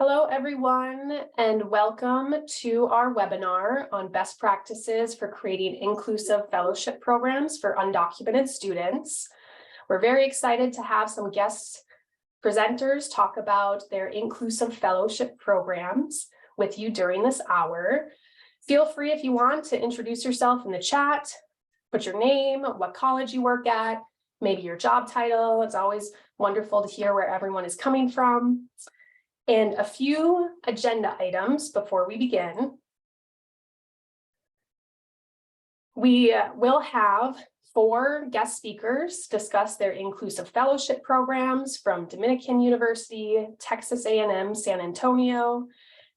Hello, everyone, and welcome to our webinar on best practices for creating inclusive fellowship programs for undocumented students. We're very excited to have some guest presenters talk about their inclusive fellowship programs with you during this hour. Feel free, if you want, to introduce yourself in the chat, put your name, what college you work at, maybe your job title. It's always wonderful to hear where everyone is coming from. And a few agenda items before we begin. We will have 4 guest speakers discuss their inclusive fellowship programs from Dominican University, Texas A&M San Antonio,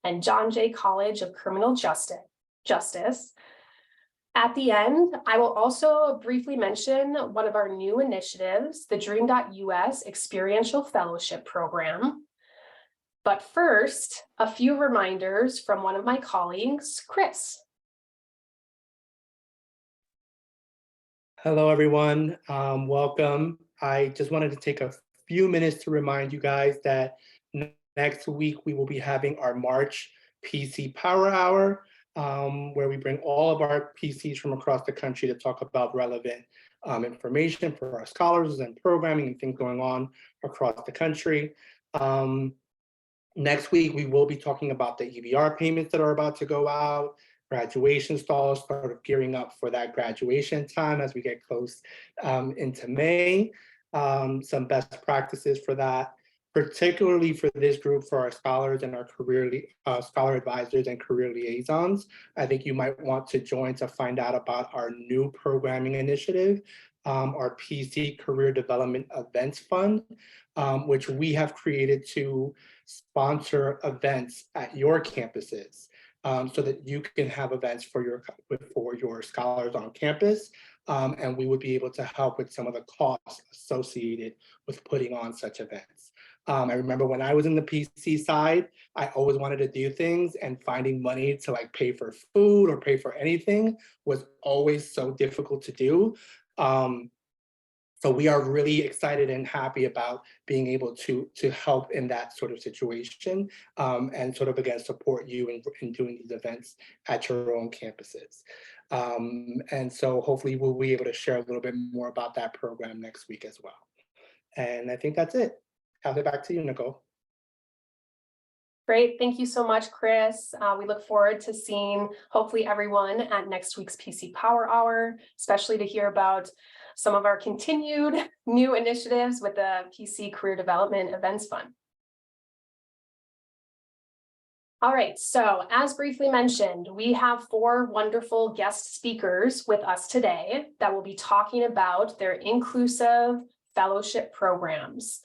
and John Jay College of Criminal Justice. At the end, I will also briefly mention one of our new initiatives, the TheDream.Us Experiential Fellowship Program. But first, a few reminders from one of my colleagues, Chris. Hello, everyone. Welcome. I just wanted to take a few minutes to remind you guys that next week we will be having our March PC Power Hour, where we bring all of our PCs from across the country to talk about relevant information for our scholars and programming and things going on across the country. Next week, we will be talking about the EBR payments that are about to go out, graduation stalls, sort of gearing up for that graduation time as we get close into May. Some best practices for that, particularly for this group, for our scholars and our scholar advisors and career liaisons. I think you might want to join to find out about our new programming initiative, our PC Career Development Events Fund, which we have created to sponsor events at your campuses so that you can have events for your scholars on campus. And we would be able to help with some of the costs associated with putting on such events. I remember when I was in the PC side, I always wanted to do things, and finding money to pay for food or pay for anything was always so difficult to do. So we are really excited and happy about being able to help in that sort of situation and sort of, again, support you in doing these events at your own campuses. And so hopefully we'll be able to share a little bit more about that program next week as well. And I think that's it. Pass it back to you, Nicole. Great, thank you so much, Chris. We look forward to seeing hopefully everyone at next week's PC Power Hour, especially to hear about some of our continued new initiatives with the PC Career Development Events Fund. All right, so as briefly mentioned, we have 4 wonderful guest speakers with us today that will be talking about their inclusive fellowship programs.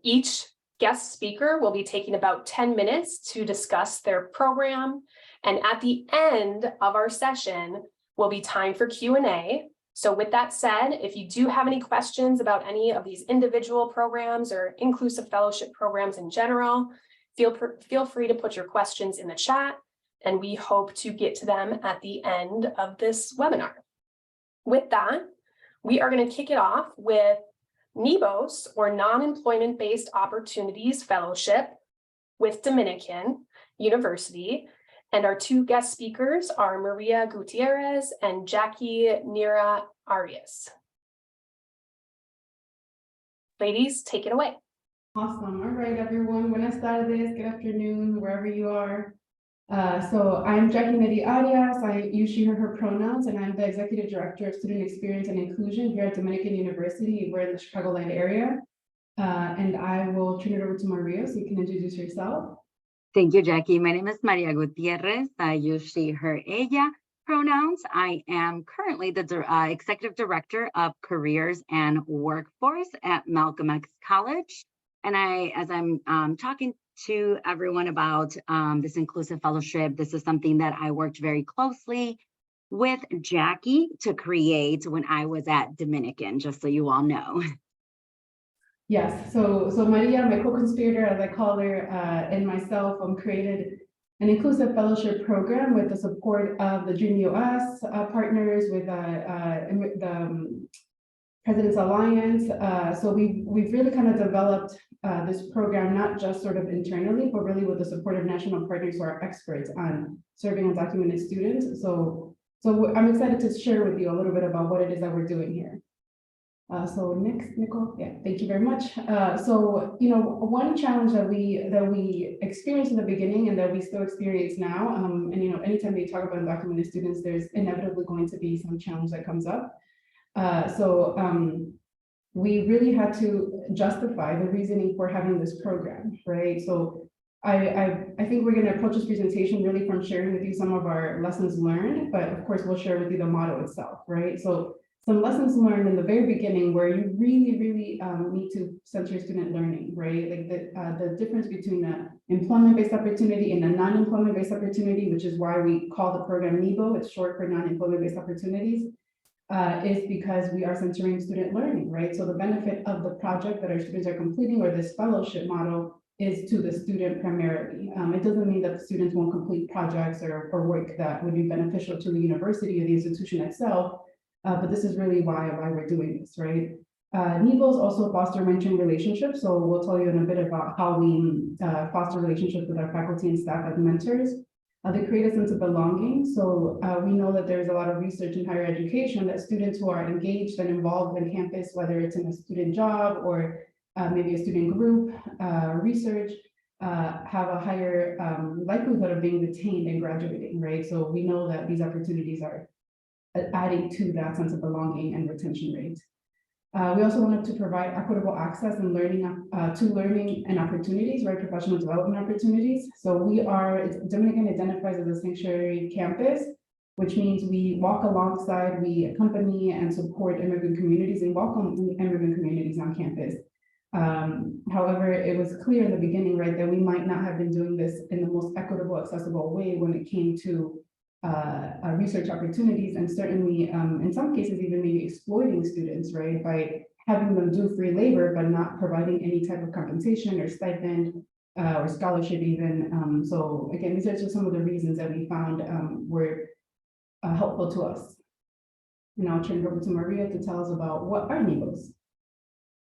Each guest speaker will be taking about 10 minutes to discuss their program, and at the end of our session will be time for Q&A. So with that said, if you do have any questions about any of these individual programs or inclusive fellowship programs in general, feel free to put your questions in the chat, and we hope to get to them at the end of this webinar. With that, we are going to kick it off with NEBOs, or Non-Employment Based Opportunities Fellowship with Dominican University. And our 2 guest speakers are Maria Gutierrez and Jackie Nira Arias. Ladies, take it away. Awesome. All right, everyone. Buenas tardes. Good afternoon, wherever you are. So I'm Jackie Nira Arias. I use she, her pronouns, and I'm the Executive Director of Student Experience and Inclusion here at Dominican University. We're in the Chicagoland area. And I will turn it over to Maria so you can introduce yourself. Thank you, Jackie. My name is Maria Gutierrez. I use she, her, ella pronouns. I am currently the Executive Director of Careers and Workforce at Malcolm X College. And as I'm talking to everyone about this inclusive fellowship, this is something that I worked very closely with Jackie to create when I was at Dominican, just so you all know. Yes, so Maria, my co-conspirator, as I call her, and myself, created an inclusive fellowship program with the support of the TheDream.Us partners, with the President's Alliance. So we've really kind of developed this program, not just sort of internally, but really with the support of national partners who are experts on serving undocumented students. So I'm excited to share with you a little bit about what it is that we're doing here. So next, Nicole, yeah, thank you very much. So, one challenge that we experienced in the beginning and that we still experience now, and anytime we talk about undocumented students, there's inevitably going to be some challenge that comes up. We really had to justify the reasoning for having this program, right? So I think we're going to approach this presentation really from sharing with you some of our lessons learned, but of course we'll share with you the model itself, right? So some lessons learned in the very beginning where you really need to center student learning, right? Like the difference between the employment-based opportunity and a non-employment-based opportunity, which is why we call the program NEBO, it's short for non-employment-based opportunities, is because we are centering student learning, right? So the benefit of the project that our students are completing or this fellowship model is to the student primarily. It doesn't mean that the students won't complete projects or work that would be beneficial to the university or the institution itself, but this is really why we're doing this, right? NEBOs also foster mentoring relationships. So we'll tell you in a bit about how we foster relationships with our faculty and staff as mentors. They create a sense of belonging. So we know that there's a lot of research in higher education that students who are engaged and involved in campus, whether it's in a student job or maybe a student group research, have a higher likelihood of being retained and graduating, right? So we know that these opportunities are adding to that sense of belonging and retention rate. We also wanted to provide equitable access and learning and opportunities, right? Professional development opportunities. So Dominican identifies as a sanctuary campus, which means we walk alongside, we accompany and support immigrant communities and welcome immigrant communities on campus. However, it was clear in the beginning, right, that we might not have been doing this in the most equitable, accessible way when it came to research opportunities, and certainly in some cases even maybe exploiting students, right, by having them do free labor but not providing any type of compensation or stipend or scholarship even. So again, these are just some of the reasons that we found were helpful to us. And I'll turn it over to Maria to tell us about what are NEBOs.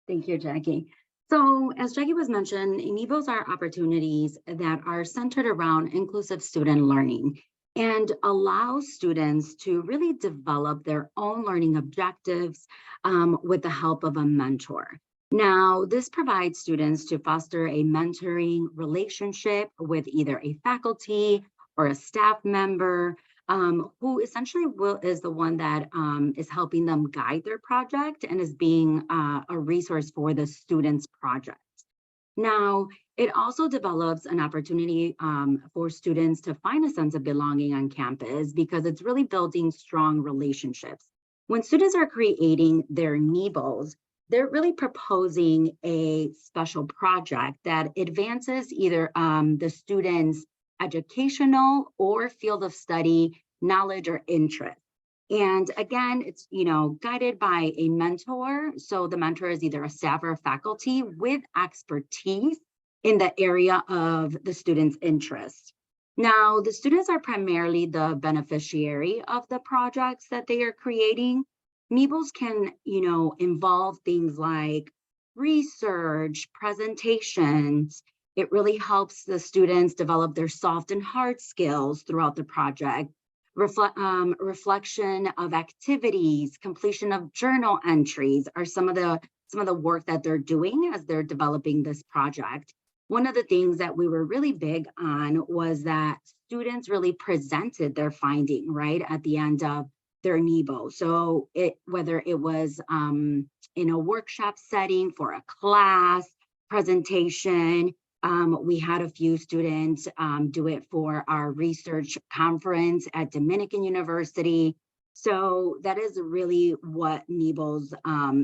Thank you, Jackie. So as Jackie was mentioned, NEBOs are opportunities that are centered around inclusive student learning and allow students to really develop their own learning objectives with the help of a mentor. Now, this provides students to foster a mentoring relationship with either a faculty or a staff member who essentially is the one that is helping them guide their project and is being a resource for the student's project. Now, it also develops an opportunity for students to find a sense of belonging on campus because it's really building strong relationships. When students are creating their NEBOs, they're really proposing a special project that advances either the student's educational or field of study, knowledge or interest. And again, it's guided by a mentor. So the mentor is either a staff or a faculty with expertise in the area of the student's interest. Now, the students are primarily the beneficiary of the projects that they are creating. NEBOs can, involve things like research, presentations. It really helps the students develop their soft and hard skills throughout the project. Reflection of activities, completion of journal entries are some of the work that they're doing as they're developing this project. One of the things that we were really big on was that students really presented their finding right at the end of their NEBO. So whether it was in a workshop setting for a class presentation, we had a few students do it for our research conference at Dominican University. So that is really what NEBOs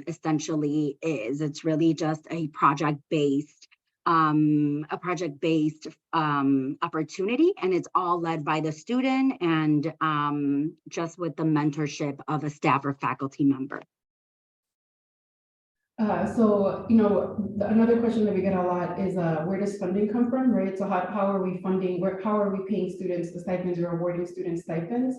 essentially is. It's really just a project-based opportunity, and it's all led by the student and just with the mentorship of a staff or faculty member. Another question that we get a lot is where does funding come from, right? So how are we funding, how are we paying students the stipends or awarding students stipends?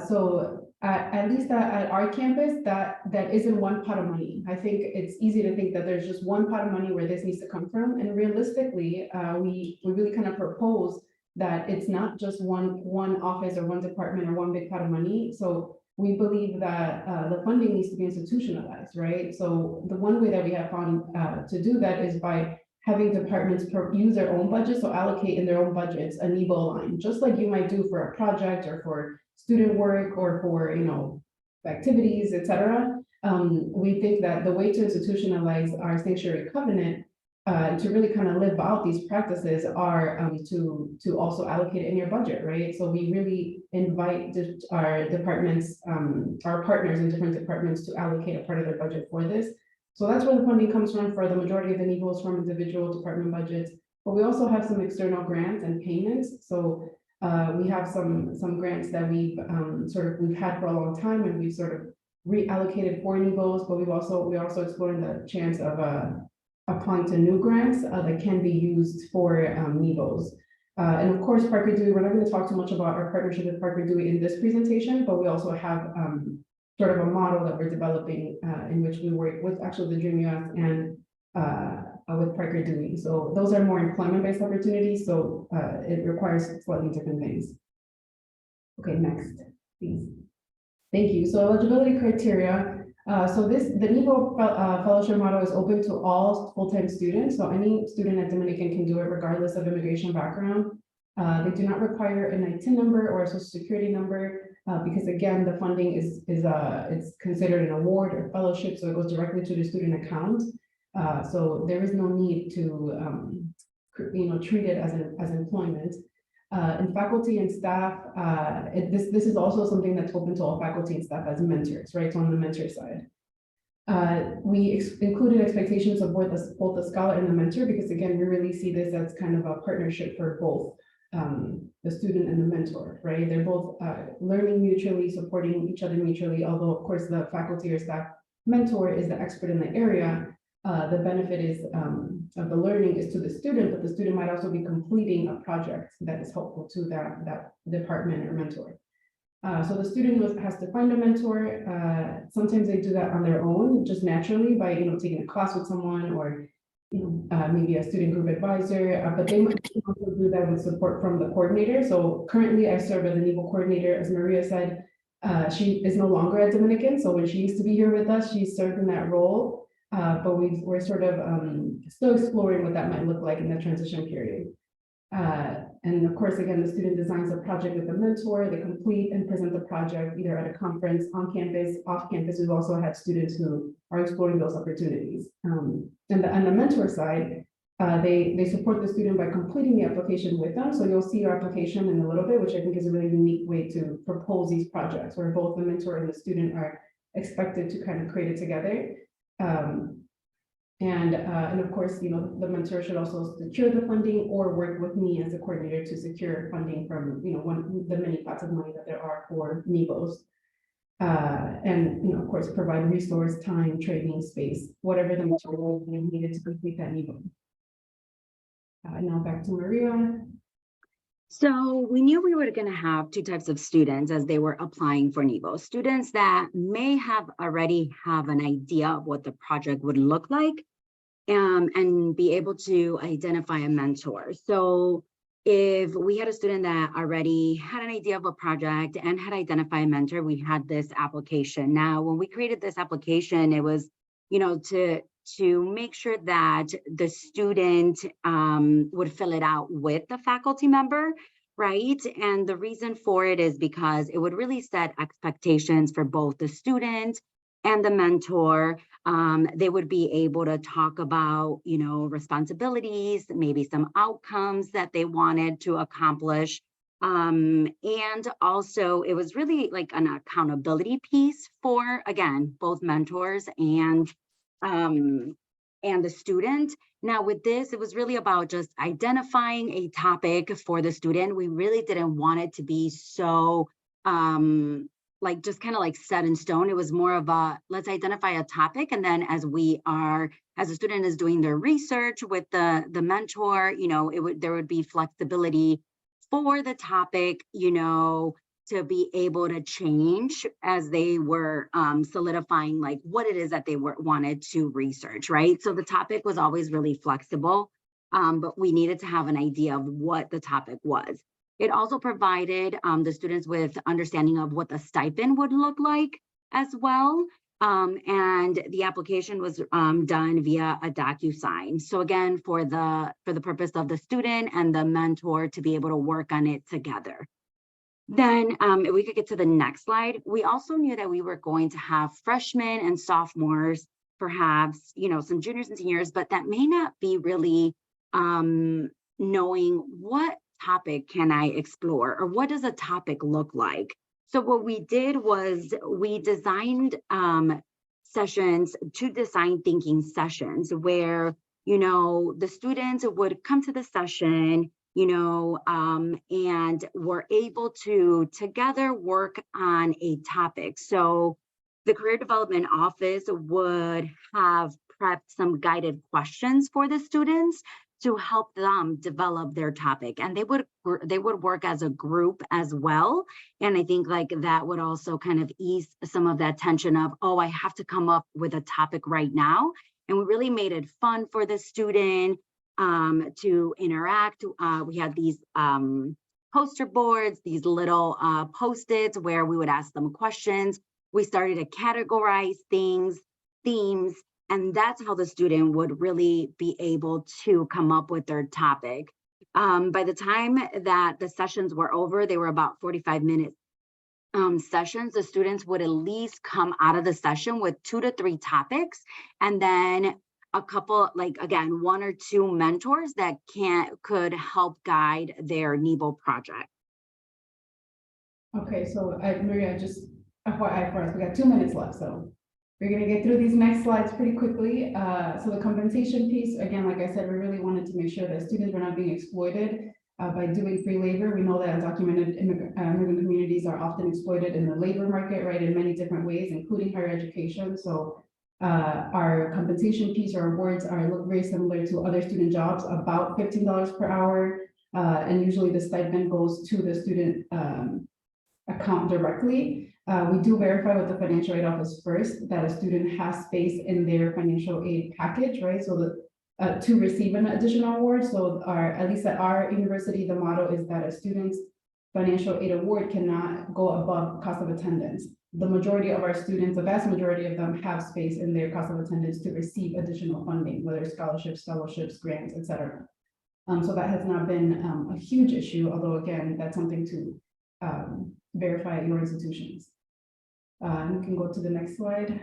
So at least at our campus, that isn't one pot of money. I think it's easy to think that there's just one pot of money where this needs to come from. And realistically, we really kind of propose that it's not just one office or one department or one big pot of money. So we believe that the funding needs to be institutionalized, right? So the one way that we have found to do that is by having departments use their own budget, so allocate in their own budgets a NEBO line, just like you might do for a project or for student work or for, you know, activities, etc. We think that the way to institutionalize our sanctuary covenant to really kind of live out these practices are to also allocate it in your budget, right? So we really invite our departments, our partners in different departments to allocate a part of their budget for this. So that's where the funding comes from for the majority of the NEBOs from individual department budgets. But we also have some external grants and payments. So we have some grants that we've had for a long time, and we've sort of reallocated for NEBOs, but we're also exploring the chance of applying to new grants that can be used for NEBOs. And of course, Parker Dewey, we're not going to talk too much about our partnership with Parker Dewey in this presentation, but we also have sort of a model that we're developing in which we work with actually TheDream.Us and with Parker Dewey. So those are more employment-based opportunities, so it requires slightly different things. Okay, next, please. Thank you. So eligibility criteria. The NEBO fellowship model is open to all full-time students. So any student at Dominican can do it regardless of immigration background. They do not require an ITIN number or a social security number because again, the funding is it's considered an award or fellowship, so it goes directly to the student account. So there is no need to treat it as employment. And faculty and staff, this is also something that's open to all faculty and staff as mentors, right? So on the mentor side. We included expectations of both the scholar and the mentor, because again, we really see this as kind of a partnership for both the student and the mentor, right? They're both learning mutually, supporting each other mutually, although of course the faculty or staff mentor is the expert in the area. The benefit is of the learning is to the student, but the student might also be completing a project that is helpful to that department or mentor. So the student has to find a mentor. Sometimes they do that on their own, just naturally by taking a class with someone or maybe a student group advisor, but they might also do that with support from the coordinator. So currently I serve as a NEBO coordinator, as Maria said. She is no longer at Dominican, so when she used to be here with us, she served in that role. But we're sort of still exploring what that might look like in the transition period. And of course, again, the student designs a project with a mentor, they complete and present the project either at a conference, on campus, off campus. We've also had students who are exploring those opportunities. And on the mentor side, they support the student by completing the application with them. So you'll see our application in a little bit, which I think is a really unique way to propose these projects where both the mentor and the student are expected to kind of create it together. And of course, the mentor should also secure the funding or work with me as a coordinator to secure funding from, the many pots of money that there are for NEBOs. And, of course, provide resource, time, training, space, whatever the material needed to complete that NEBO. Now back to Maria. So we knew we were going to have two types of students as they were applying for NEBO. Students that may have already have an idea of what the project would look like and be able to identify a mentor. So if we had a student that already had an idea of a project and had identified a mentor, we had this application. Now, when we created this application, it was, to make sure that the student would fill it out with the faculty member, right? And the reason for it is because it would really set expectations for both the student and the mentor. They would be able to talk about, responsibilities, maybe some outcomes that they wanted to accomplish. And also it was really like an accountability piece for, again, both mentors and the student. Now with this, it was really about just identifying a topic for the student. We really didn't want it to be so just kind of like set in stone. It was more of a, let's identify a topic. And then as the student is doing their research with the mentor, there would be flexibility for the topic, to be able to change as they were solidifying like what it is that they wanted to research, right? So the topic was always really flexible, but we needed to have an idea of what the topic was. It also provided the students with understanding of what the stipend would look like as well. And the application was done via a DocuSign. So again, for the purpose of the student and the mentor to be able to work on it together. Then if we could get to the next slide, we also knew that we were going to have freshmen and sophomores, perhaps, you know, some juniors and seniors, but that may not be really knowing what topic can I explore or what does a topic look like. So what we did was we designed sessions, to design thinking sessions where, you know, the students would come to the session, you know, and were able to together work on a topic. So the Career Development Office would have prepped some guided questions for the students to help them develop their topic, and they would work as a group as well. And I think like that would also kind of ease some of that tension of, oh, I have to come up with a topic right now. And we really made it fun for the student to interact. We had these poster boards, these little Post-its where we would ask them questions. We started to categorize things, themes, and that's how the student would really be able to come up with their topic. By the time that the sessions were over, they were about 45-minute sessions. The students would at least come out of the session with 2 to 3 topics, and then a couple, like again, 1 or 2 mentors that could help guide their NEBO project. Okay, so Maria, just FYI for us, we got 2 minutes left, so we're going to get through these next slides pretty quickly. So the compensation piece, again, like I said, we really wanted to make sure that students were not being exploited by doing free labor. We know that undocumented immigrant communities are often exploited in the labor market, right, in many different ways, including higher education. So our compensation piece or awards look very similar to other student jobs, about $15 per hour. And usually the stipend goes to the student account directly. We do verify with the financial aid office first that a student has space in their financial aid package, right? So that to receive an additional award. So at least at our university, the motto is that a student's financial aid award cannot go above cost of attendance. The majority of our students, the vast majority of them, have space in their cost of attendance to receive additional funding, whether scholarships, fellowships, grants, etc. So that has not been a huge issue, although again, that's something to verify at your institutions. You can go to the next slide.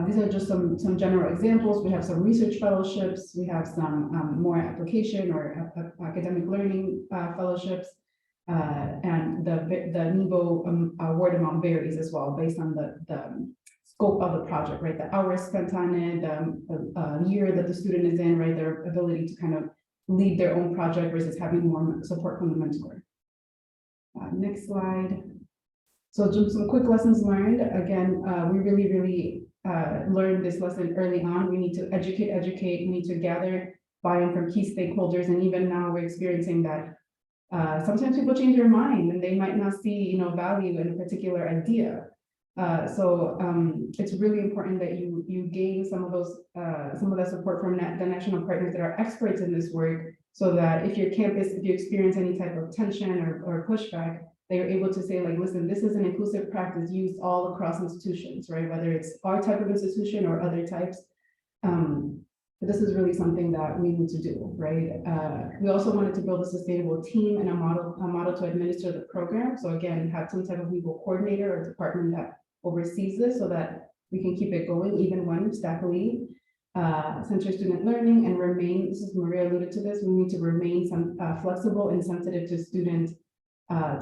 These are just some general examples. We have some research fellowships. We have some more application or academic learning fellowships. And the NEBO award amount varies as well based on the scope of the project, right? The hours spent on it, the year that the student is in, right? Their ability to kind of lead their own project versus having more support from the mentor. Next slide. So just some quick lessons learned. Again, we really learned this lesson early on. We need to educate. We need to gather buy-in from key stakeholders. And even now we're experiencing that sometimes people change their mind and they might not see, value in a particular idea. So it's really important that you gain some of that support from the national partners that are experts in this work, so that if you experience any type of tension or pushback, they are able to say, like, listen, this is an inclusive practice used all across institutions, right? Whether it's our type of institution or other types. This is really something that we need to do, right? We also wanted to build a sustainable team and a model to administer the program. So again, have some type of legal coordinator or department that oversees this so that we can keep it going even when staff leave. Center student learning and remain, this is Maria alluded to this, we need to remain flexible and sensitive to student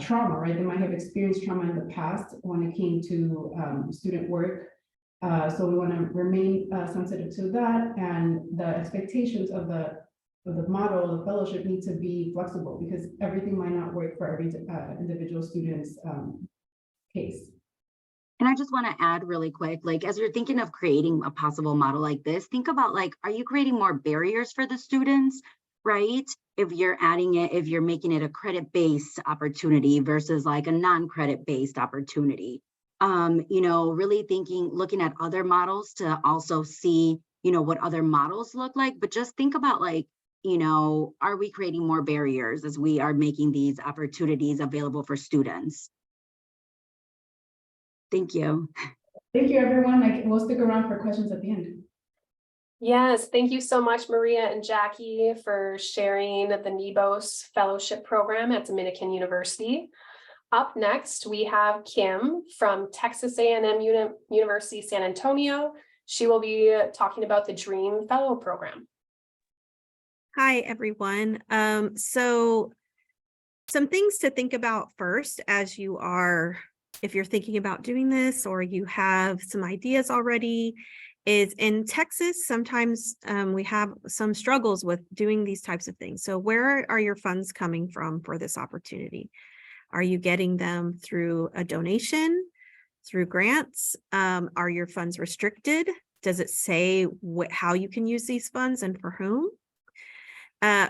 trauma, right? They might have experienced trauma in the past when it came to student work. So we want to remain sensitive to that, and the expectations of the model, the fellowship, need to be flexible because everything might not work for every individual student's case. And I just want to add really quick, like, as you're thinking of creating a possible model like this, think about, like, are you creating more barriers for the students? right? If you're adding it, if you're making it a credit-based opportunity versus like a non-credit-based opportunity. Really looking at other models to also see, what other models look like, but just think about like, are we creating more barriers as we are making these opportunities available for students? Thank you. Thank you, everyone. We'll stick around for questions at the end. Yes, thank you so much, Maria and Jackie, for sharing the NEBO's fellowship program at Dominican University. Up next, we have Kim from Texas A&M University, San Antonio. She will be talking about the DREAM Fellow Program. Hi, everyone. So some things to think about first as you are, if you're thinking about doing this or you have some ideas already, is in Texas, sometimes we have some struggles with doing these types of things. So where are your funds coming from for this opportunity? Are you getting them through a donation, through grants? Are your funds restricted? Does it say how you can use these funds and for whom?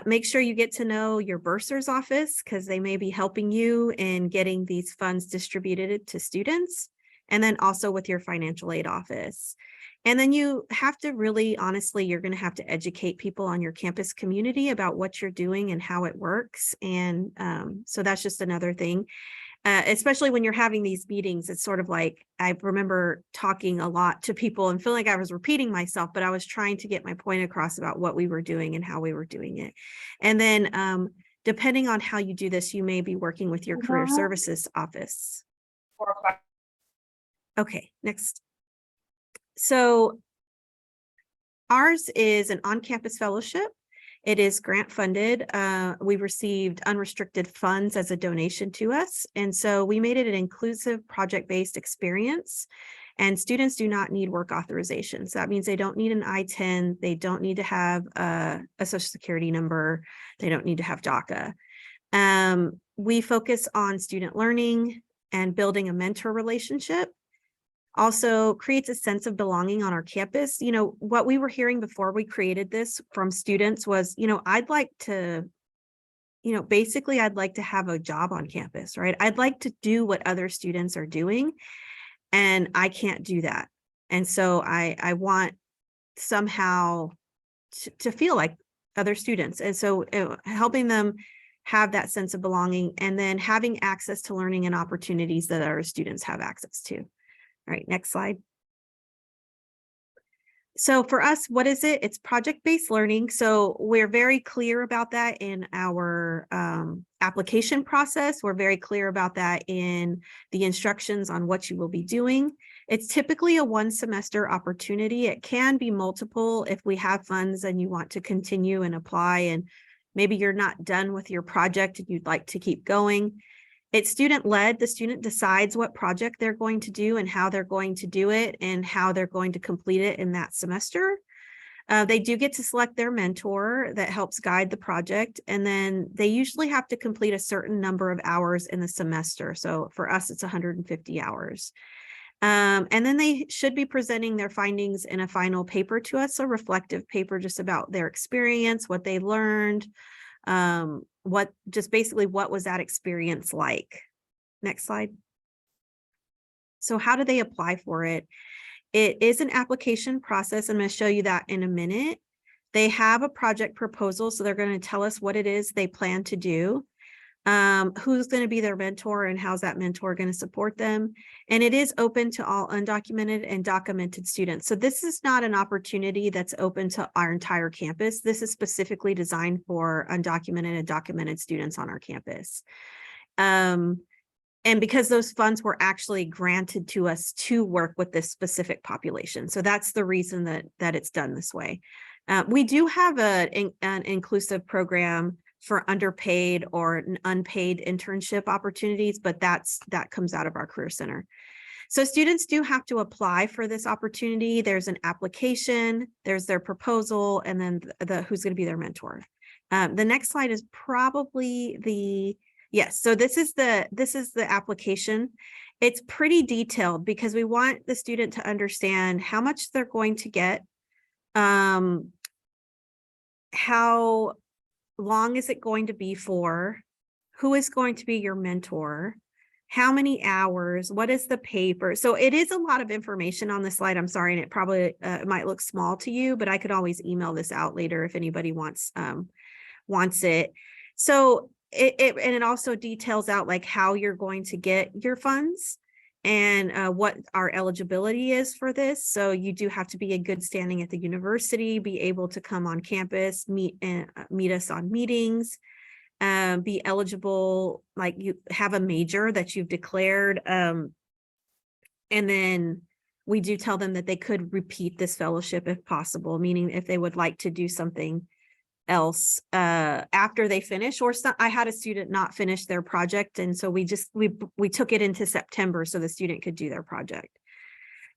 Make sure you get to know your bursar's office because they may be helping you in getting these funds distributed to students, and then also with your financial aid office. And then you have to really, honestly, you're going to have to educate people on your campus community about what you're doing and how it works. And so that's just another thing. Especially when you're having these meetings, it's sort of like, I remember talking a lot to people and feeling like I was repeating myself, but I was trying to get my point across about what we were doing and how we were doing it. And then depending on how you do this, you may be working with your career services office. Okay, next. So ours is an on-campus fellowship. It is grant funded. We received unrestricted funds as a donation to us. And so we made it an inclusive project-based experience, and students do not need work authorization. So that means they don't need an I-10. They don't need to have a social security number. They don't need to have DACA. We focus on student learning and building a mentor relationship. Also creates a sense of belonging on our campus. What we were hearing before we created this from students was, I'd like to, basically I'd like to have a job on campus, right? I'd like to do what other students are doing, and I can't do that. And so I want somehow to feel like other students. And so helping them have that sense of belonging, and then having access to learning and opportunities that our students have access to. All right, next slide. So for us, what is it? It's project-based learning. So we're very clear about that in our application process. We're very clear about that in the instructions on what you will be doing. It's typically a one-semester opportunity. It can be multiple if we have funds and you want to continue and apply, and maybe you're not done with your project and you'd like to keep going. It's student-led. The student decides what project they're going to do and how they're going to do it and how they're going to complete it in that semester. They do get to select their mentor that helps guide the project, and then they usually have to complete a certain number of hours in the semester. So for us, it's 150 hours. And then they should be presenting their findings in a final paper to us, a reflective paper just about their experience, what they learned, what was that experience like? Next slide. So how do they apply for it? It is an application process. I'm going to show you that in a minute. They have a project proposal, so they're going to tell us what it is they plan to do, who's going to be their mentor, and how's that mentor going to support them. And it is open to all undocumented and documented students. So this is not an opportunity that's open to our entire campus. This is specifically designed for undocumented and documented students on our campus. And because those funds were actually granted to us to work with this specific population. So that's the reason that it's done this way. We do have an inclusive program for underpaid or unpaid internship opportunities, but that comes out of our Career Center. So students do have to apply for this opportunity. There's an application, there's their proposal, and then who's going to be their mentor. The next slide is probably yes. So this is the application. It's pretty detailed because we want the student to understand how much they're going to get, how long is it going to be for? Who is going to be your mentor? How many hours? What is the paper? So it is a lot of information on the slide. I'm sorry, and it probably might look small to you, but I could always email this out later if anybody wants it. So it also details out like how you're going to get your funds and what our eligibility is for this. So you do have to be in good standing at the university, be able to come on campus, meet us on meetings, be eligible, like you have a major that you've declared. And then we do tell them that they could repeat this fellowship if possible, meaning if they would like to do something else after they finish, or I had a student not finish their project, and so we took it into September so the student could do their project.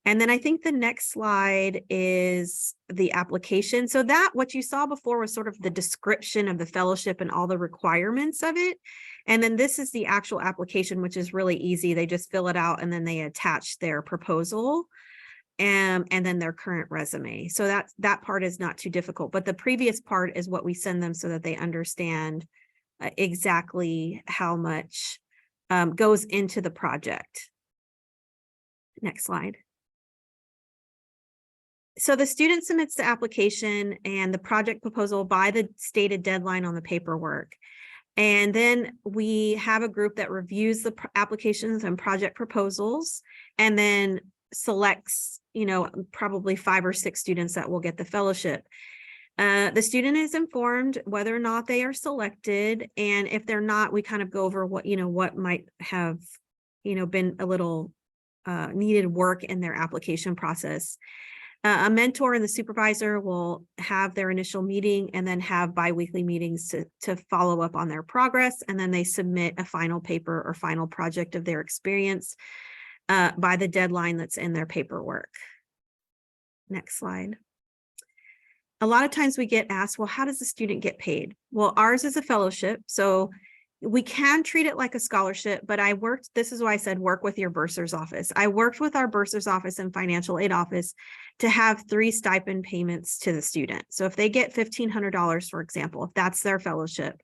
And then I think the next slide is the application. So that what you saw before was sort of the description of the fellowship and all the requirements of it. And then this is the actual application, which is really easy. They just fill it out and then they attach their proposal and then their current resume. So that part is not too difficult, but the previous part is what we send them so that they understand exactly how much goes into the project. Next slide. So the student submits the application and the project proposal by the stated deadline on the paperwork. And then we have a group that reviews the applications and project proposals and then selects, probably 5 or 6 students that will get the fellowship. The student is informed whether or not they are selected. And if they're not, we kind of go over what might have, been a little needed work in their application process. A mentor and the supervisor will have their initial meeting and then have biweekly meetings to follow up on their progress. And then they submit a final paper or final project of their experience by the deadline that's in their paperwork. Next slide. A lot of times we get asked, well, how does the student get paid? Well, ours is a fellowship, so we can treat it like a scholarship, but this is why I said work with your bursar's office. I worked with our bursar's office and financial aid office to have 3 stipend payments to the student. So if they get $1,500, for example, if that's their fellowship,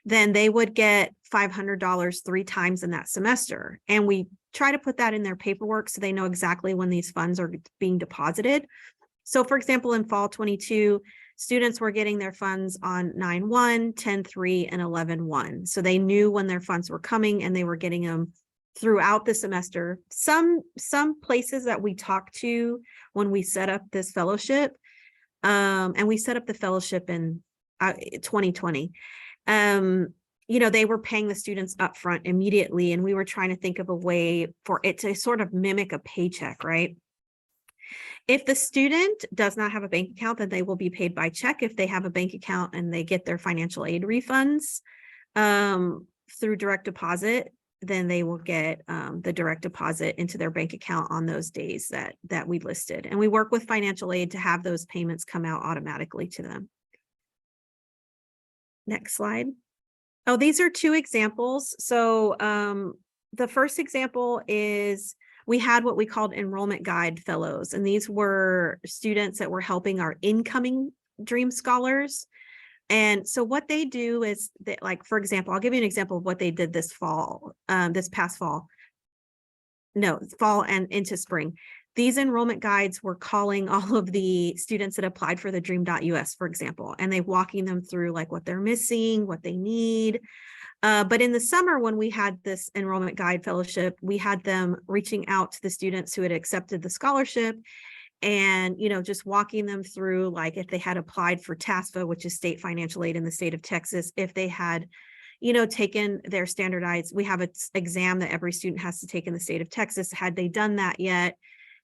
then they would get $500 3 times in that semester. And we try to put that in their paperwork so they know exactly when these funds are being deposited. So for example, in fall 22, students were getting their funds on 9/1, 10/3, and 11/1. So they knew when their funds were coming and they were getting them throughout the semester. Some places that we talked to when we set up this fellowship, and we set up the fellowship in 2020, they were paying the students upfront immediately, and we were trying to think of a way for it to sort of mimic a paycheck, right? If the student does not have a bank account, then they will be paid by check. If they have a bank account and they get their financial aid refunds through direct deposit, then they will get the direct deposit into their bank account on those days that we listed. And we work with financial aid to have those payments come out automatically to them. Next slide. Oh, these are 2 examples. So the first example is we had what we called enrollment guide fellows, and these were students that were helping our incoming Dream scholars. And so what they do is that, like, for example, I'll give you an example of what they did this fall, this past fall. No, fall and into spring. These enrollment guides were calling all of the students that applied for TheDream.Us, for example, and they walking them through like what they're missing, what they need. But in the summer, when we had this enrollment guide fellowship, we had them reaching out to the students who had accepted the scholarship and, just walking them through, like if they had applied for TASFA, which is state financial aid in the state of Texas, if they had, taken their standardized, we have an exam that every student has to take in the state of Texas. Had they done that yet?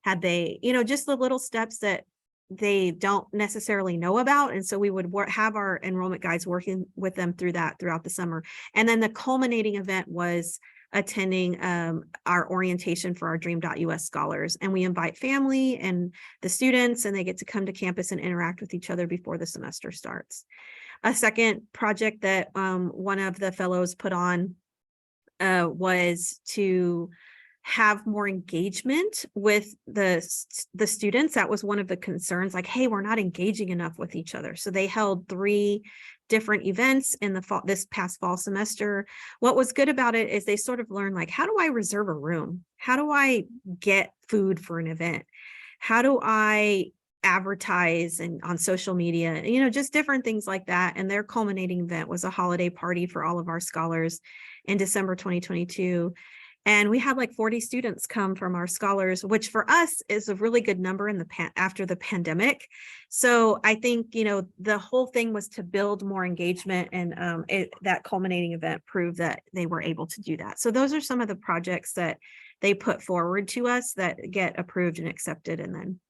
Had they, just the little steps that they don't necessarily know about. And so we would have our enrollment guides working with them through that throughout the summer. And then the culminating event was attending our orientation for our Dream.Us scholars. And we invite family and the students, and they get to come to campus and interact with each other before the semester starts. A second project that one of the fellows put on was to have more engagement with the students. That was one of the concerns, like, hey, we're not engaging enough with each other. So they held 3 different events in the fall, this past fall semester. What was good about it is they sort of learned, like, how do I reserve a room? How do I get food for an event? How do I advertise and on social media, you know, just different things like that. And their culminating event was a holiday party for all of our scholars in December 2022. And we had like 40 students come from our scholars, which for us is a really good number in after the pandemic. So I think, you know, the whole thing was to build more engagement, and that culminating event proved that they were able to do that. So those are some of the projects that they put forward to us that get approved and accepted, and then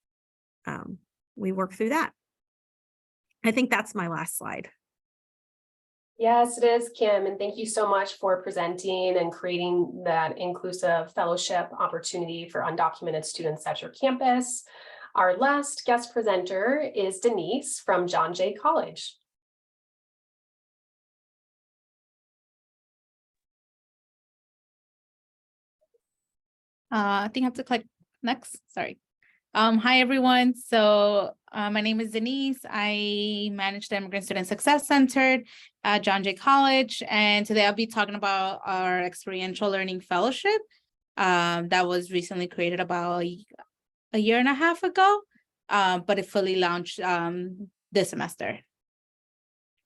we work through that. I think that's my last slide. Yes, it is, Kim, and thank you so much for presenting and creating that inclusive fellowship opportunity for undocumented students at your campus. Our last guest presenter is Denise from John Jay College. I think I have to click next. Sorry. Hi, everyone. So my name is Denise. I manage the Immigrant Student Success Center at John Jay College. And today I'll be talking about our experiential learning fellowship that was recently created about a year and a half ago, but it fully launched this semester.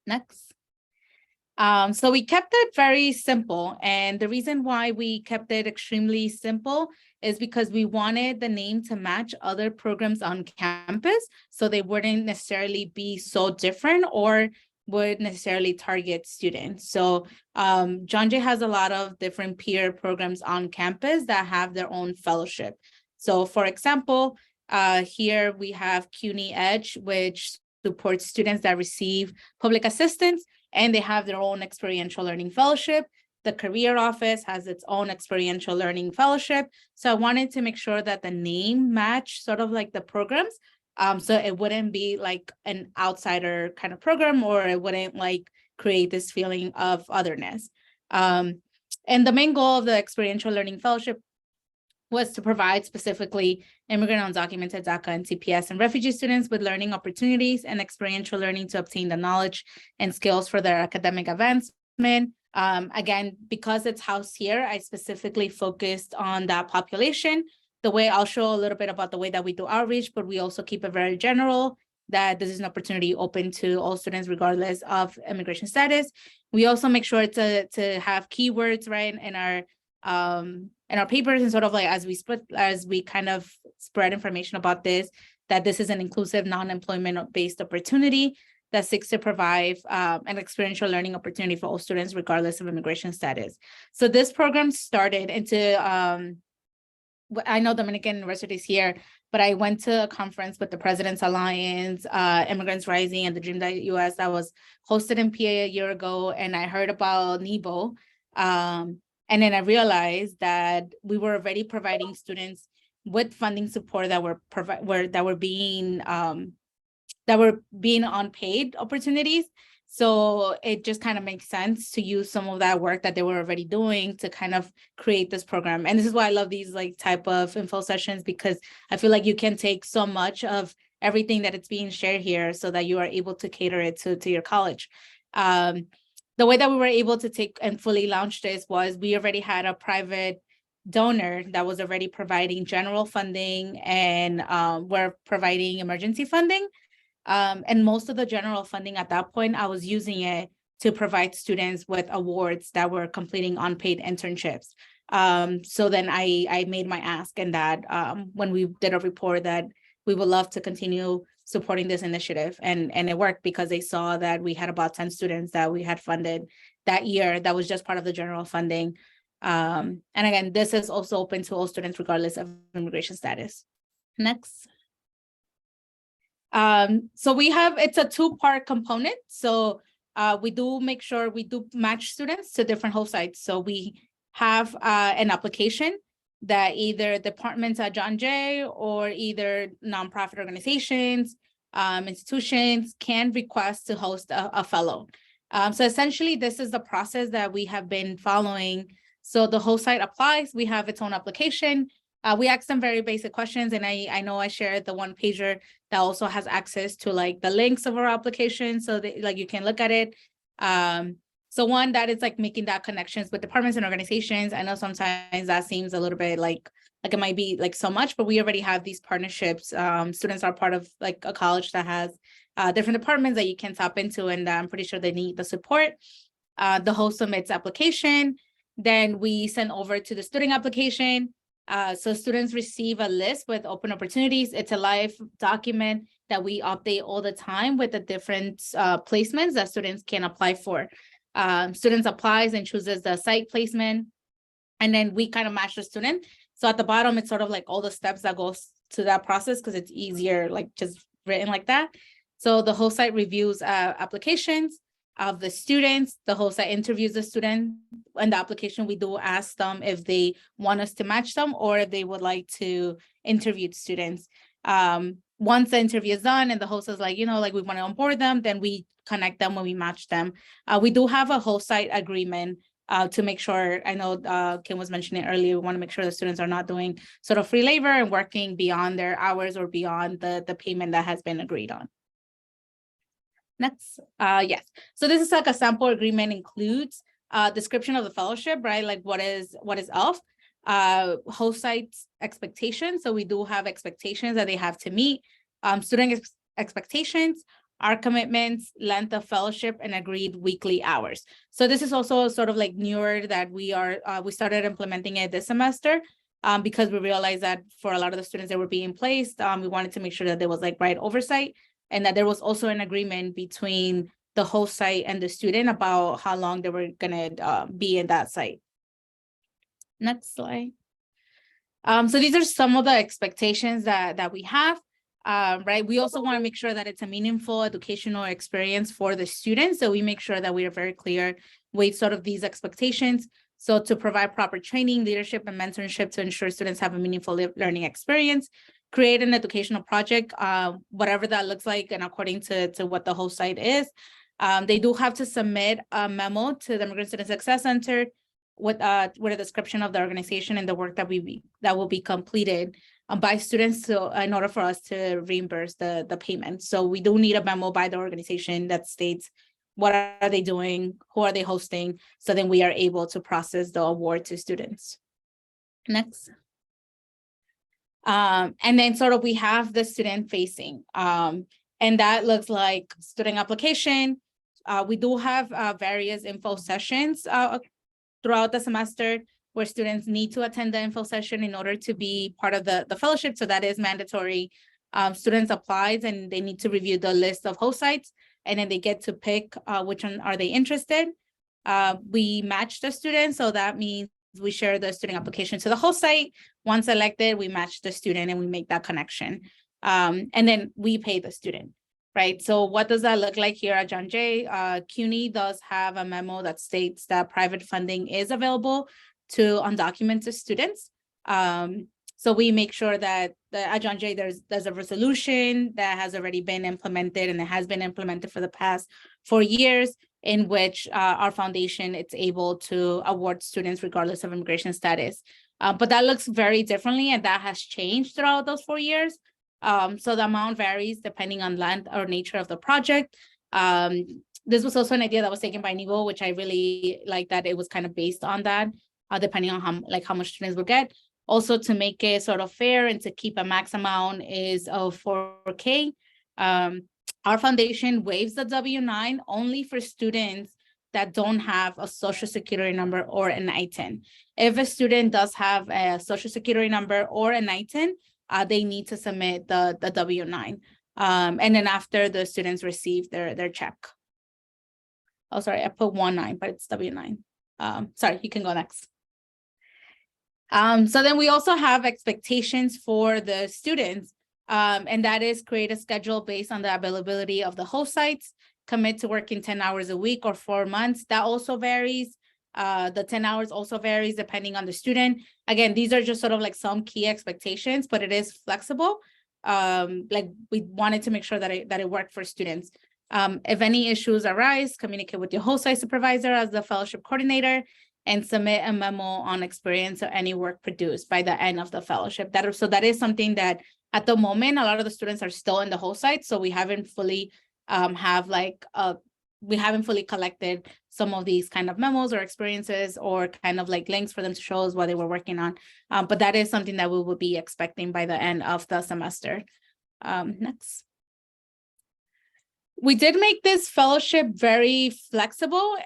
Next. So we kept it very simple. And the reason why we kept it extremely simple is because we wanted the name to match other programs on campus, so they wouldn't necessarily be so different or would necessarily target students. So John Jay has a lot of different peer programs on campus that have their own fellowship. So for example, here we have CUNY Edge, which supports students that receive public assistance, and they have their own experiential learning fellowship. The career office has its own experiential learning fellowship. So I wanted to make sure that the name matched sort of like the programs. So it wouldn't be like an outsider kind of program, or it wouldn't like create this feeling of otherness. And the main goal of the experiential learning fellowship was to provide specifically immigrant, undocumented, DACA, and TPS, and refugee students with learning opportunities and experiential learning to obtain the knowledge and skills for their academic advancement. Again, because it's housed here, I specifically focused on that population. The way I'll show a little bit about the way that we do outreach, but we also keep it very general, that this is an opportunity open to all students regardless of immigration status. We also make sure to have keywords, right, in our papers, and sort of like as we kind of spread information about this, that this is an inclusive non-employment based opportunity that seeks to provide an experiential learning opportunity for all students regardless of immigration status. So this program started into, I know Dominican University is here, but I went to a conference with the President's Alliance, Immigrants Rising, and TheDream.Us that was hosted in PA a year ago, and I heard about NEBO. And then I realized that we were already providing students with funding support that were being unpaid opportunities. So it just kind of makes sense to use some of that work that they were already doing to kind of create this program. And this is why I love these like type of info sessions, because I feel like you can take so much of everything that it's being shared here so that you are able to cater it to your college. The way that we were able to take and fully launch this was we already had a private donor that was already providing general funding, and we're providing emergency funding. And most of the general funding at that point, I was using it to provide students with awards that were completing unpaid internships. So then I made my ask, and that when we did a report that we would love to continue supporting this initiative, and it worked because they saw that we had about 10 students that we had funded that year that was just part of the general funding. And again, this is also open to all students regardless of immigration status. Next. So it's a 2-part component. So we do make sure we do match students to different host sites. So we have an application that either departments at John Jay or either nonprofit organizations, institutions can request to host a fellow. So essentially, this is the process that we have been following So the host site applies, we have its own application. We ask them very basic questions, and I know I shared the one pager that also has access to like the links of our application, so that like you can look at it. So one that is like making that connections with departments and organizations. I know sometimes that seems a little bit like it might be like so much, but we already have these partnerships. Students are part of like a college that has different departments that you can tap into, and I'm pretty sure they need the support. The host submits application, then we send over to the student application. So students receive a list with open opportunities. It's a live document that we update all the time with the different placements that students can apply for. Students applies and chooses the site placement, and then we kind of match the student. So at the bottom, it's sort of like all the steps that goes to that process because it's easier, like just written like that. So the host site reviews applications of the students. The host site interviews the student. In the application, we do ask them if they want us to match them or if they would like to interview the students. Once the interview is done and the host is like, you know, like we want to onboard them, then we connect them when we match them. We do have a host site agreement to make sure, I know Kim was mentioning earlier, we want to make sure the students are not doing sort of free labor and working beyond their hours or beyond the payment that has been agreed on. Next, yes. So this is like a sample agreement, includes description of the fellowship, right? Like what is of host site's expectations. So we do have expectations that they have to meet, student expectations, our commitments, length of fellowship, and agreed weekly hours. So this is also sort of like newer that we started implementing it this semester because we realized that for a lot of the students that were being placed, we wanted to make sure that there was like right oversight and that there was also an agreement between the host site and the student about how long they were gonna be in that site. Next slide. So these are some of the expectations that we have. Right. We also want to make sure that it's a meaningful educational experience for the students. So we make sure that we are very clear with sort of these expectations. So to provide proper training, leadership, and mentorship to ensure students have a meaningful learning experience, create an educational project, whatever that looks like, and according to what the host site is. They do have to submit a memo to the Immigrant Student Success Center with a description of the organization and the work that will be completed by students in order for us to reimburse the payment. So we do need a memo by the organization that states what are they doing, who are they hosting, so then we are able to process the award to students. Next. And then sort of we have the student facing, and that looks like student application. We do have various info sessions throughout the semester where students need to attend the info session in order to be part of the fellowship. So that is mandatory. Students applies and they need to review the list of host sites, and then they get to pick which one are they interested. We match the student, so that means we share the student application to the host site. Once selected, we match the student and we make that connection. And then we pay the student, right? So what does that look like here at John Jay? CUNY does have a memo that states that private funding is available to undocumented students. So we make sure that at John Jay, there's a resolution that has already been implemented, and it has been implemented for the past 4 years, in which our foundation is able to award students regardless of immigration status. But that looks very differently, and that has changed throughout those 4 years. So the amount varies depending on length or nature of the project. This was also an idea that was taken by NEBO, which I really like, that it was kind of based on that, depending on how much students will get. Also, to make it sort of fair and to keep a max amount is of $4K. Our foundation waives the W-9 only for students that don't have a social security number or an I-10. If a student does have a social security number or an I-10, they need to submit the W-9. And then after the students receive their check. Oh, sorry, I put 1-9, but it's W-9. Sorry, you can go next. So then we also have expectations for the students, and that is create a schedule based on the availability of the host sites, commit to working 10 hours a week or 4 months. That also varies. The 10 hours also varies depending on the student. Again, these are just sort of like some key expectations, but it is flexible. Like we wanted to make sure that it worked for students. If any issues arise, communicate with your host site supervisor as the fellowship coordinator. and submit a memo on experience or any work produced by the end of the fellowship. That is something that at the moment, a lot of the students are still in the host site, so we haven't fully we haven't fully collected some of these kind of memos or experiences or kind of like links for them to show us what they were working on. But that is something that we will be expecting by the end of the semester. Next. We did make this fellowship very flexible,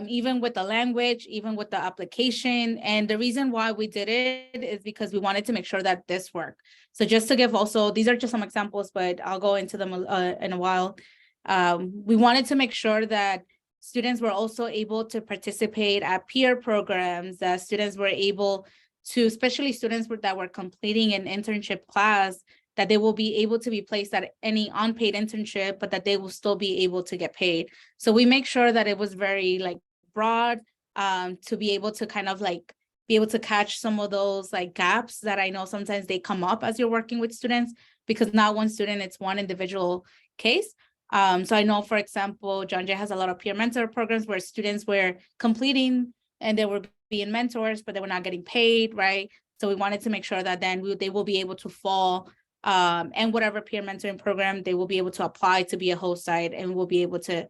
even with the language, even with the application. And the reason why we did it is because we wanted to make sure that this worked. So just to give also, these are just some examples, but I'll go into them in a while. We wanted to make sure that students were also able to participate at peer programs, that students were able to, especially students that were completing an internship class, that they will be able to be placed at any unpaid internship, but that they will still be able to get paid. So we make sure that it was very like broad, to be able to kind of like be able to catch some of those like gaps that I know sometimes they come up as you're working with students, because not one student, it's one individual case. So I know, for example, John Jay has a lot of peer mentor programs where students were completing and they were being mentors, but they were not getting paid, right? So we wanted to make sure that then they will be able to fall and whatever peer mentoring program, they will be able to apply to be a host site, and will be able to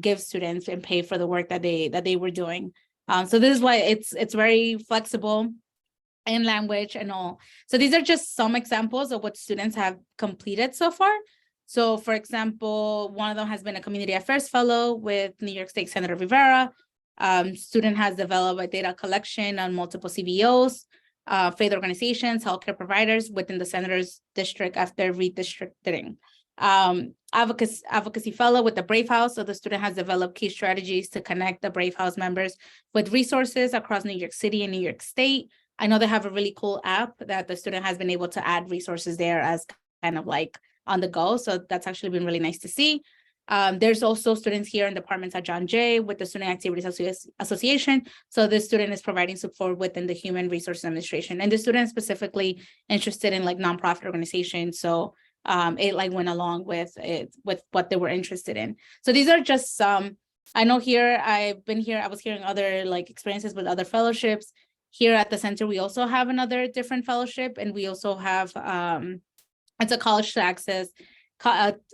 give students and pay for the work that they were doing. So this is why it's very flexible in language and all. So these are just some examples of what students have completed so far. So for example, one of them has been a community affairs fellow with New York State Senator Rivera. Student has developed a data collection on multiple CBOs, faith organizations, healthcare providers within the senator's district after redistricting. Advocacy fellow with the Brave House. So the student has developed key strategies to connect the Brave House members with resources across New York City and New York State. I know they have a really cool app that the student has been able to add resources there as kind of like on the go. So that's actually been really nice to see. There's also students here in departments at John Jay with the Student Activities Association. So this student is providing support within the Human Resources Administration, and the student is specifically interested in like nonprofit organizations. So it like went along with it, with what they were interested in. So these are just some. I know here I was hearing other like experiences with other fellowships. Here at the center, we also have another different fellowship, and we also have it's a college to access.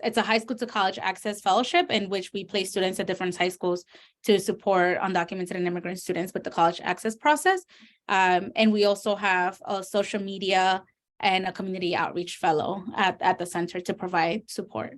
It's a high school to college access fellowship in which we place students at different high schools to support undocumented and immigrant students with the college access process. And we also have a social media and a community outreach fellow at the center to provide support.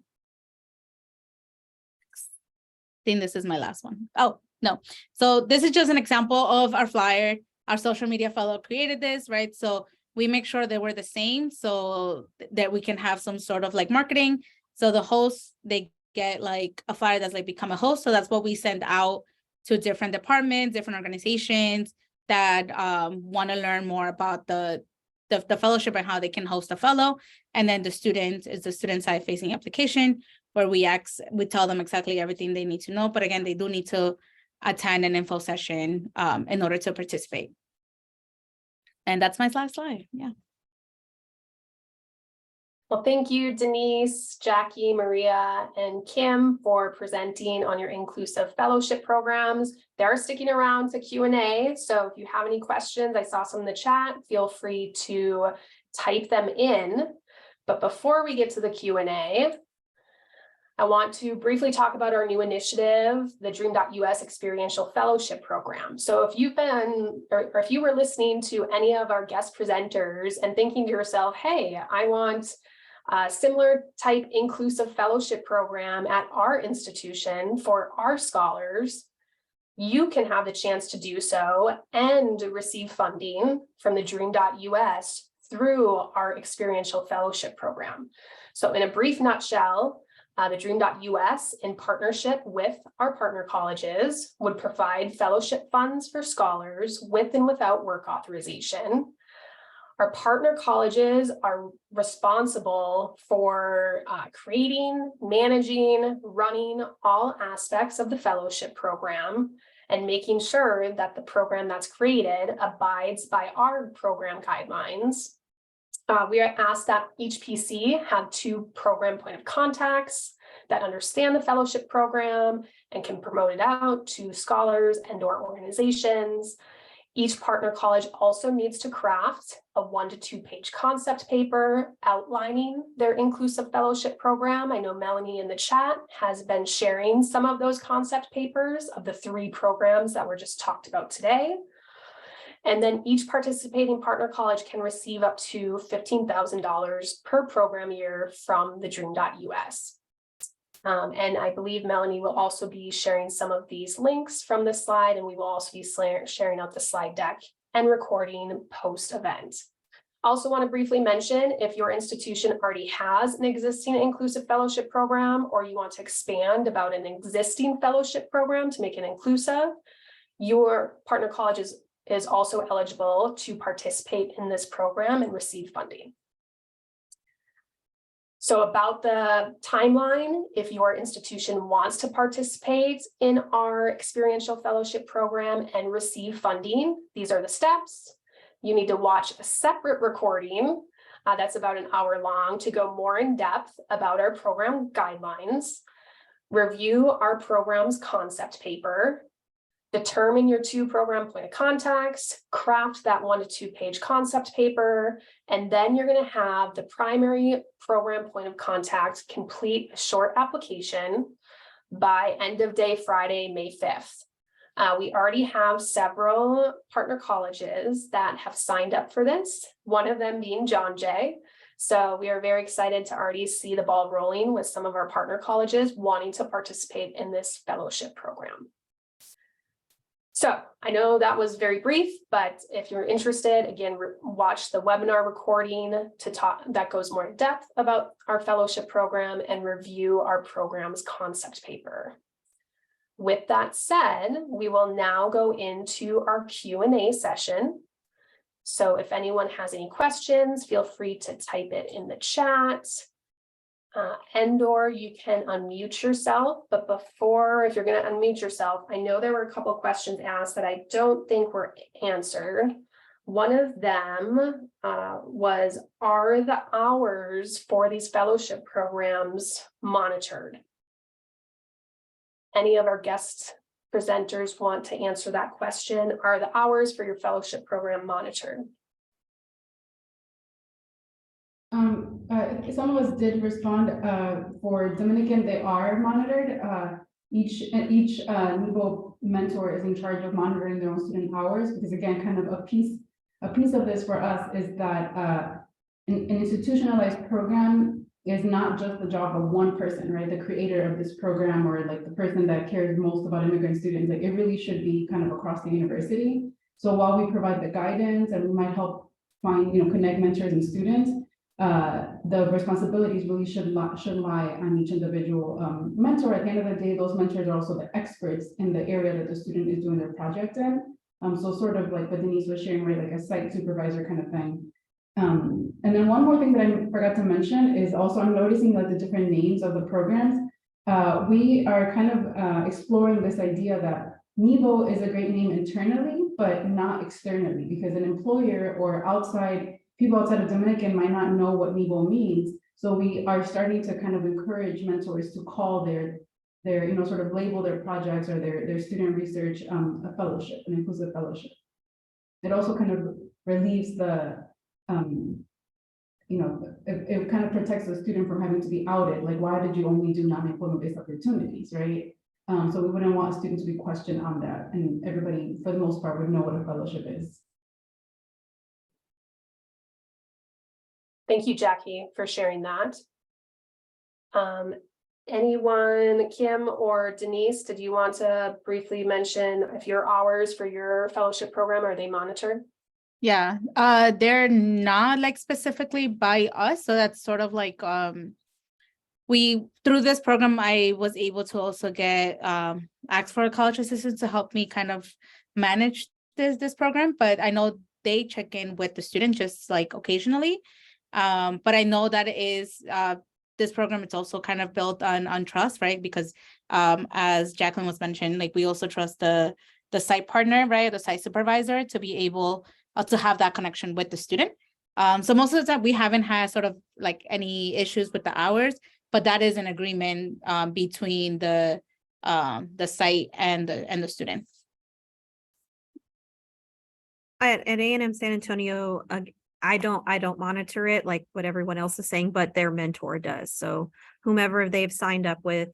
I think this is my last one. Oh, no. So this is just an example of our flyer. Our social media fellow created this, right? So we make sure that we're the same so that we can have some sort of like marketing. So the hosts, they get like a flyer that's like become a host. So that's what we send out to different departments, different organizations that want to learn more about the fellowship and how they can host a fellow. And then the student is the student side facing application where we tell them exactly everything they need to know. But again, they do need to attend an info session in order to participate. And that's my last slide. Yeah. Well, thank you, Denise, Jackie, Maria, and Kim for presenting on your inclusive fellowship programs. They're sticking around to Q&A. So if you have any questions, I saw some in the chat, feel free to type them in. But before we get to the Q&A, I want to briefly talk about our new initiative, the TheDream.Us Experiential Fellowship Program. So if you've been, or if you were listening to any of our guest presenters and thinking to yourself, hey, I want a similar type inclusive fellowship program at our institution for our scholars, you can have the chance to do so and receive funding from the TheDream.Us through our experiential fellowship program. So in a brief nutshell, the TheDream.Us, in partnership with our partner colleges, would provide fellowship funds for scholars with and without work authorization. Our partner colleges are responsible for creating, managing, running all aspects of the fellowship program and making sure that the program that's created abides by our program guidelines. We are asked that each PC have 2 program point of contacts that understand the fellowship program and can promote it out to scholars and/or organizations. Each partner college also needs to craft a 1 to 2 page concept paper outlining their inclusive fellowship program. I know Melanie in the chat has been sharing some of those concept papers of the 3 programs that were just talked about today. And then each participating partner college can receive up to $15,000 per program year from TheDream.Us. And I believe Melanie will also be sharing some of these links from this slide, and we will also be sharing out the slide deck and recording post-event. Also want to briefly mention, if your institution already has an existing inclusive fellowship program, or you want to expand about an existing fellowship program to make it inclusive, your partner college is also eligible to participate in this program and receive funding. So about the timeline, if your institution wants to participate in our experiential fellowship program and receive funding, these are the steps. You need to watch a separate recording that's about an hour long to go more in depth about our program guidelines, review our program's concept paper, determine your 2 program point of contacts, craft that 1 to 2 page concept paper, and then you're going to have the primary program point of contact complete a short application by end of day Friday, May 5th. We already have several partner colleges that have signed up for this, one of them being John Jay. So we are very excited to already see the ball rolling with some of our partner colleges wanting to participate in this fellowship program. So I know that was very brief, but if you're interested, again, watch the webinar recording to talk that goes more in depth about our fellowship program and review our program's concept paper. With that said, we will now go into our Q&A session. So if anyone has any questions, feel free to type it in the chat. And/or you can unmute yourself, but before, if you're going to unmute yourself, I know there were a couple of questions asked that I don't think were answered. One of them was, are the hours for these fellowship programs monitored? Any of our guest presenters want to answer that question? Are the hours for your fellowship program monitored? Some of us did respond. For Dominican, they are monitored. Each NEBO mentor is in charge of monitoring their own student hours, because again, kind of a piece of this for us is that an institutionalized program is not just the job of one person, right? The creator of this program, or like the person that cares most about immigrant students. Like, it really should be kind of across the university. So while we provide the guidance and we might help find, connect mentors and students, the responsibilities really should lie on each individual mentor. At the end of the day, those mentors are also the experts in the area that the student is doing their project in. So sort of like what Denise was sharing, right, like a site supervisor kind of thing. And then one more thing that I forgot to mention is also, I'm noticing like the different names of the programs. We are kind of exploring this idea that NEBO is a great name internally, but not externally, because an employer or people outside of Dominican might not know what NEBO means. So we are starting to kind of encourage mentors to call their sort of label their projects or their student research a fellowship, an inclusive fellowship. It also kind of relieves the, it kind of protects the student from having to be outed. Like, why did you only do non-employment based opportunities, right? So we wouldn't want a student to be questioned on that. And everybody, for the most part, would know what a fellowship is. Thank you, Jackie, for sharing that. Anyone, Kim or Denise, did you want to briefly mention if your hours for your fellowship program, are they monitored? Yeah, they're not like specifically by us. So that's sort of like, through this program, I was able to also get asked for a college assistant to help me kind of manage this program. But I know they check in with the student just like occasionally. But I know that is this program, it's also kind of built on trust, right? Because as Jacqueline was mentioning, like, we also trust the site partner, right? The site supervisor to be able to have that connection with the student. So most of the time we haven't had sort of like any issues with the hours, but that is an agreement between the site and the student. At A&M San Antonio, I don't monitor it like what everyone else is saying, but their mentor does. So whomever they've signed up with,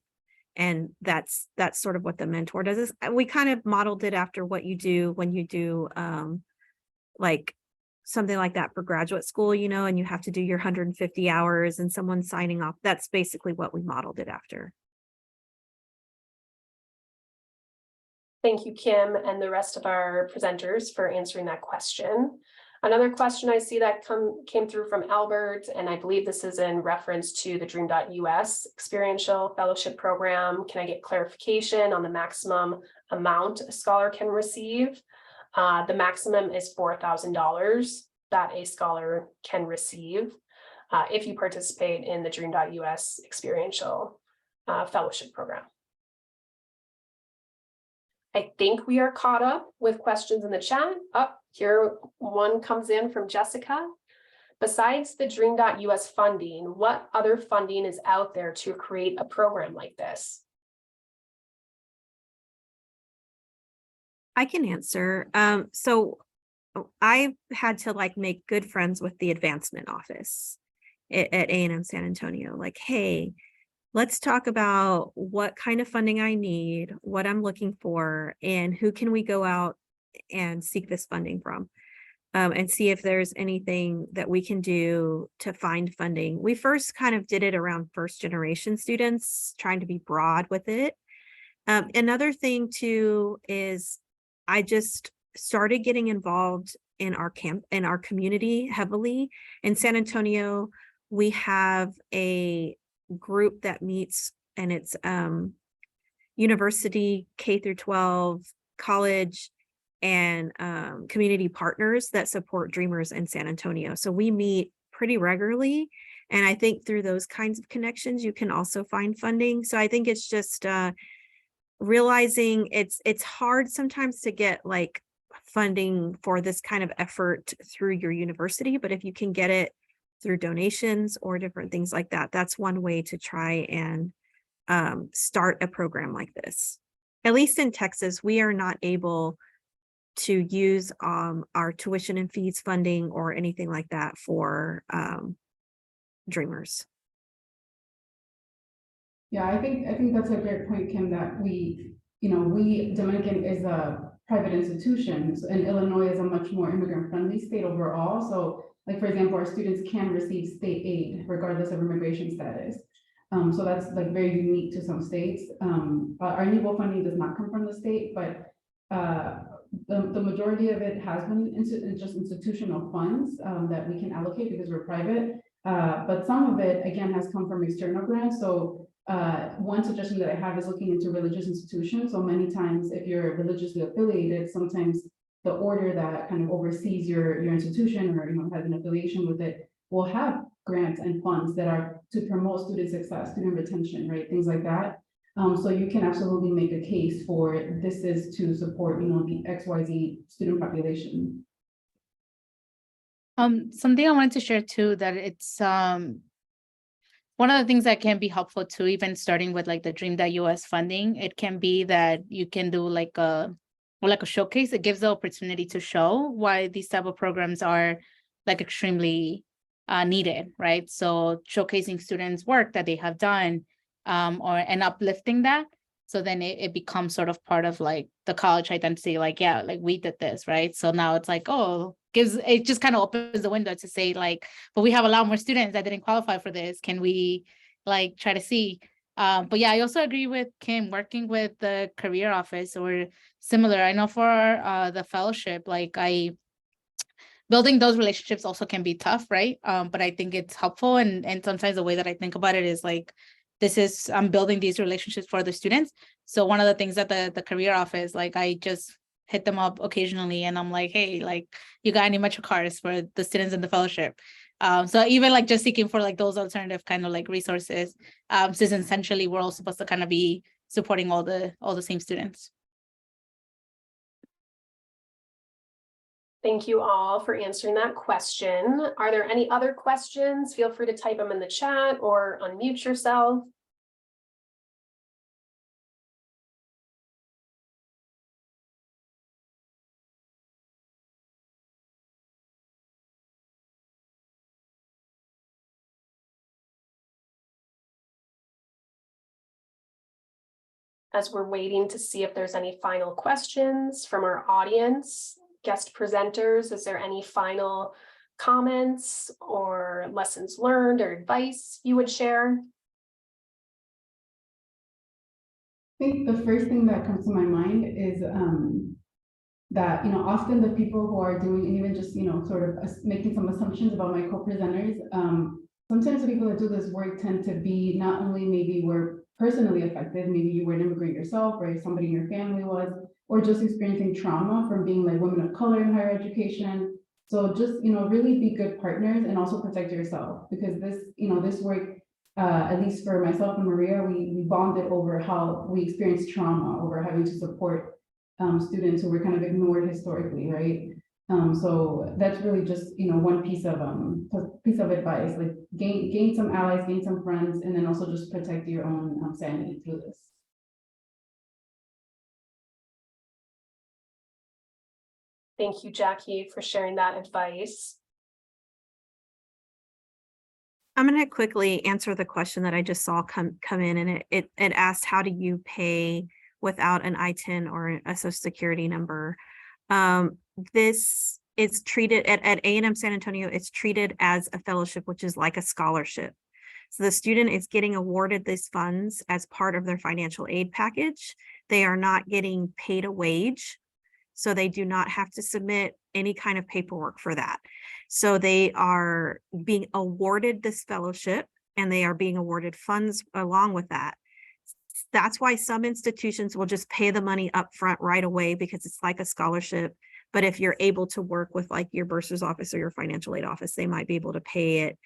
and that's sort of what the mentor does. Is we kind of modeled it after what you do when you do like something like that for graduate school, you know, and you have to do your 150 hours and someone's signing off. That's basically what we modeled it after. Thank you, Kim, and the rest of our presenters for answering that question. Another question I see that came through from Albert, and I believe this is in reference to the TheDream.Us experiential fellowship program. Can I get clarification on the maximum amount a scholar can receive? The maximum is $4,000 that a scholar can receive if you participate in the TheDream.Us experiential fellowship program. I think we are caught up with questions in the chat. Here one comes in from Jessica. Besides the TheDream.Us funding, what other funding is out there to create a program like this? I can answer. So I've had to like make good friends with the advancement office at A&M San Antonio. Like, hey, let's talk about what kind of funding I need, what I'm looking for, and who can we go out and seek this funding from, and see if there's anything that we can do to find funding. We first kind of did it around first generation students, trying to be broad with it. Another thing too is I just started getting involved in our community heavily. In San Antonio, we have a group that meets, and it's university, K through 12, college, and community partners that support Dreamers in San Antonio. So we meet pretty regularly. And I think through those kinds of connections, you can also find funding. So I think it's just realizing it's hard sometimes to get like funding for this kind of effort through your university, but if you can get it through donations or different things like that, that's one way to try and start a program like this. At least in Texas, we are not able to use our tuition and fees funding or anything like that for Dreamers. Yeah, I think that's a great point, Kim, that Dominican is a private institution, and Illinois is a much more immigrant-friendly state overall. So, like, for example, our students can receive state aid regardless of immigration status. So that's like very unique to some states. Our NEBO funding does not come from the state, but the majority of it has been just institutional funds that we can allocate because we're private. But some of it, again, has come from external grants. So one suggestion that I have is looking into religious institutions. So many times, if you're religiously affiliated, sometimes the order that kind of oversees your institution or has an affiliation with it will have grants and funds that are to promote student success, student retention, right? Things like that. So you can absolutely make a case for this is to support, the XYZ student population. Something I wanted to share too, that it's one of the things that can be helpful too, even starting with like the Dream.Us funding, it can be that you can do like a showcase. It gives the opportunity to show why these type of programs are like extremely needed, right? So showcasing students' work that they have done, and uplifting that. So then it becomes sort of part of like the college identity, like, yeah, like we did this, right? So now it's like, it just kind of opens the window to say like, but we have a lot more students that didn't qualify for this. Can we like try to see? But yeah, I also agree with Kim, working with the career office or similar. I know for the fellowship, like building those relationships also can be tough, right? But I think it's helpful. And sometimes the way that I think about it is like, I'm building these relationships for the students. So one of the things that the career office, like I just hit them up occasionally and I'm like, hey, like you got any metro cards for the students in the fellowship? So even like just seeking for like those alternative kind of like resources, since essentially we're all supposed to kind of be supporting all the same students. Thank you all for answering that question. Are there any other questions? Feel free to type them in the chat or unmute yourself. As we're waiting to see if there's any final questions from our audience, guest presenters, is there any final comments or lessons learned or advice you would share? I think the first thing that comes to my mind is that, often the people who are doing, and even just, sort of making some assumptions about my co-presenters, sometimes the people that do this work tend to be not only maybe were personally affected, maybe you were an immigrant yourself, or somebody in your family was, or just experiencing trauma from being like women of color in higher education. So just, really be good partners and also protect yourself, because this, this work, at least for myself and Maria, we bonded over how we experienced trauma over having to support students who were kind of ignored historically, right? So that's really just, one piece of advice, like gain some allies, gain some friends, and then also just protect your own sanity through this. Thank you, Jackie, for sharing that advice. I'm going to quickly answer the question that I just saw come in, and it asked, how do you pay without an I-10 or a social security number? This is treated at A&M San Antonio, it's treated as a fellowship, which is like a scholarship. So the student is getting awarded these funds as part of their financial aid package. They are not getting paid a wage, so they do not have to submit any kind of paperwork for that. So they are being awarded this fellowship, and they are being awarded funds along with that. That's why some institutions will just pay the money up front right away, because it's like a scholarship. But if you're able to work with like your bursar's office or your financial aid office, they might be able to pay it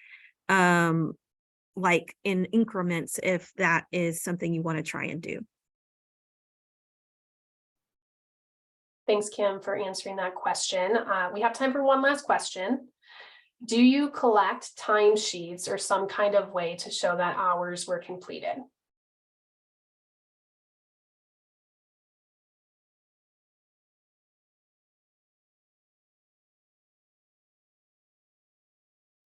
like in increments if that is something you want to try and do. Thanks, Kim, for answering that question. We have time for one last question. Do you collect timesheets or some kind of way to show that hours were completed?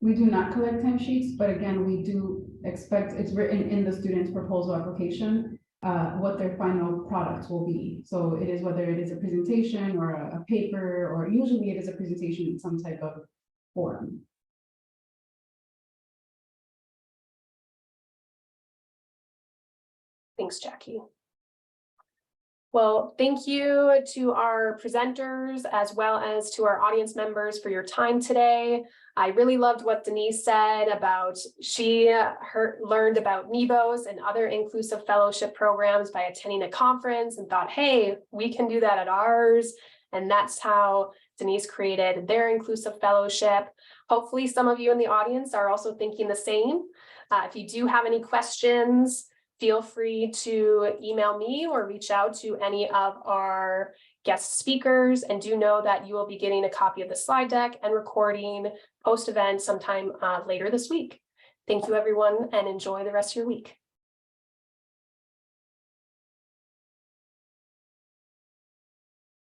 We do not collect timesheets, but again, we do expect, it's written in the student's proposal application, what their final products will be. So it is whether it is a presentation or a paper, or usually it is a presentation in some type of form. Thanks, Jackie. Well, thank you to our presenters as well as to our audience members for your time today. I really loved what Denise said about she learned about NEBOs and other inclusive fellowship programs by attending a conference and thought, hey, we can do that at ours. And that's how Denise created their inclusive fellowship. Hopefully some of you in the audience are also thinking the same. If you do have any questions, feel free to email me or reach out to any of our guest speakers, and do know that you will be getting a copy of the slide deck and recording post-event sometime later this week. Thank you, everyone, and enjoy the rest of your week.